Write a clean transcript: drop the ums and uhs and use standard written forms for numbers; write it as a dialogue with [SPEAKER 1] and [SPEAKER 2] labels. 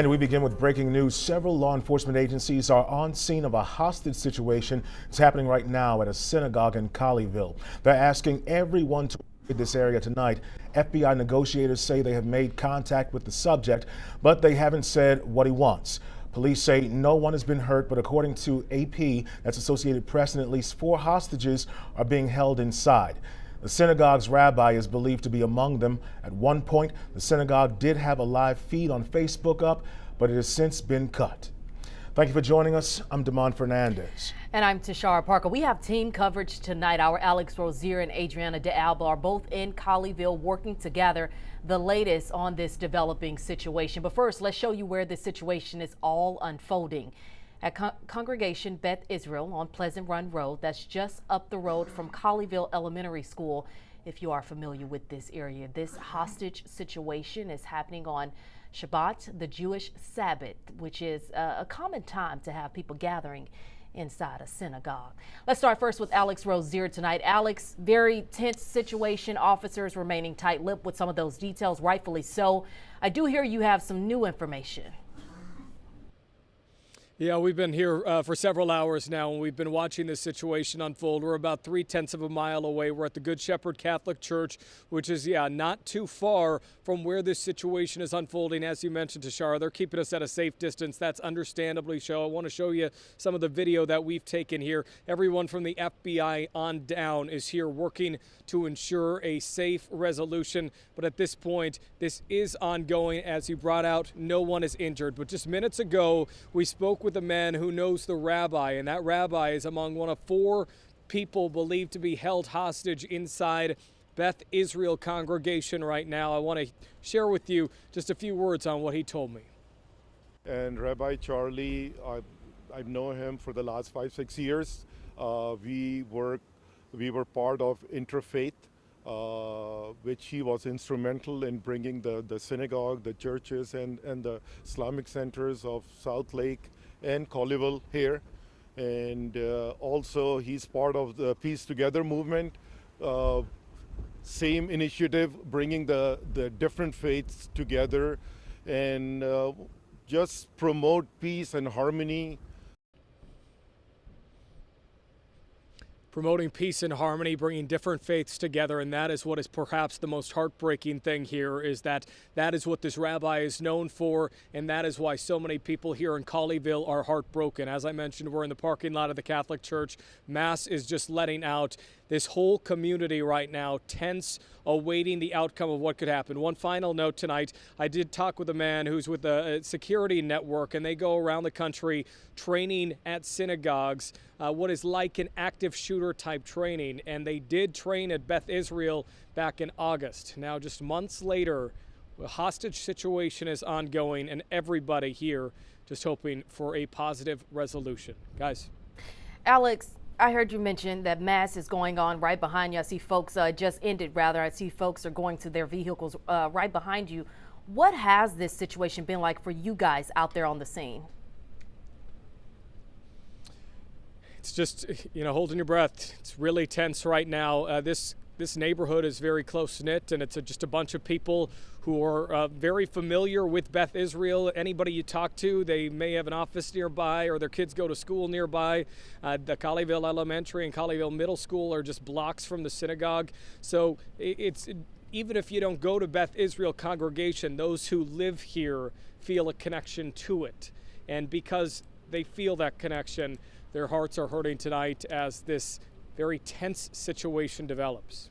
[SPEAKER 1] And we begin with breaking news. Several law enforcement agencies are on scene of a hostage situation. It's happening right now at a synagogue in Colleyville. They're asking everyone to avoid this area tonight. FBI negotiators say they have made contact with the subject, but they haven't said what he wants. Police say no one has been hurt, but according to AP, that's Associated Press, and at least 4 hostages are being held inside. The synagogue's rabbi is believed to be among them. At one point, the synagogue did have a live feed on Facebook up, but it has since been cut. Thank you for joining us. I'm Damon Fernandez.
[SPEAKER 2] And I'm Tashara Parker. We have team coverage tonight. Our Alex Rozier and Adriana De Alba are both in Colleyville working to gather the latest on this developing situation. But first, let's show you where this situation is all unfolding. At Congregation Beth Israel on Pleasant Run Road, that's just up the road from Colleyville Elementary School. If you are familiar with this area, this hostage situation is happening on Shabbat, the Jewish Sabbath, which is a common time to have people gathering inside a synagogue. Let's start first with Alex Rozier tonight. Alex, very tense situation. Officers remaining tight-lipped with some of those details, rightfully so. I do hear you have some new information.
[SPEAKER 3] Yeah, we've been here for several hours now, and we've been watching this situation unfold. We're about 3/10 of a mile away. We're at the Good Shepherd Catholic Church, which is, not too far from where this situation is unfolding. As you mentioned, Tashara, they're keeping us at a safe distance. That's understandably so. I want to show you some of the video that we've taken here. Everyone from the FBI on down is here working to ensure a safe resolution. But at this point, this is ongoing. As you brought out, no one is injured. But just minutes ago, we spoke with a man who knows the rabbi, and that rabbi is among one of 4 people believed to be held hostage inside Beth Israel congregation right now. I want to share with you just a few words on what he told me.
[SPEAKER 4] And Rabbi Charlie, I've known him for the last 5-6 years. We were part of interfaith, which he was instrumental in bringing the synagogue, the churches, and the Islamic centers of South Lake and Colleyville here. And also he's part of the Peace Together movement. Same initiative, bringing the different faiths together and just promote peace and harmony.
[SPEAKER 3] Promoting peace and harmony, bringing different faiths together, and that is what is perhaps the most heartbreaking thing here, is that is what this rabbi is known for, and that is why so many people here in Colleyville are heartbroken. As I mentioned, we're in the parking lot of the Catholic Church. Mass is just letting out. This whole community right now tense, awaiting the outcome of what could happen. One final note tonight, I did talk with a man who's with a security network, and they go around the country training at synagogues, what is like an active shooter type training, and they did train at Beth Israel back in August. Now, just months later, the hostage situation is ongoing, and everybody here just hoping for a positive resolution. Guys.
[SPEAKER 2] Alex, I heard you mention that Mass is going on right behind you. I see folks just ended, rather. I see folks are going to their vehicles right behind you. What has this situation been like for you guys out there on the scene?
[SPEAKER 3] It's just, holding your breath. It's really tense right now. This neighborhood is very close-knit, and it's just a bunch of people who are very familiar with Beth Israel. Anybody you talk to, they may have an office nearby or their kids go to school nearby. The Colleyville Elementary and Colleyville Middle School are just blocks from the synagogue. So even if you don't go to Beth Israel congregation, those who live here feel a connection to it. And because they feel that connection, their hearts are hurting tonight as this very tense situation develops.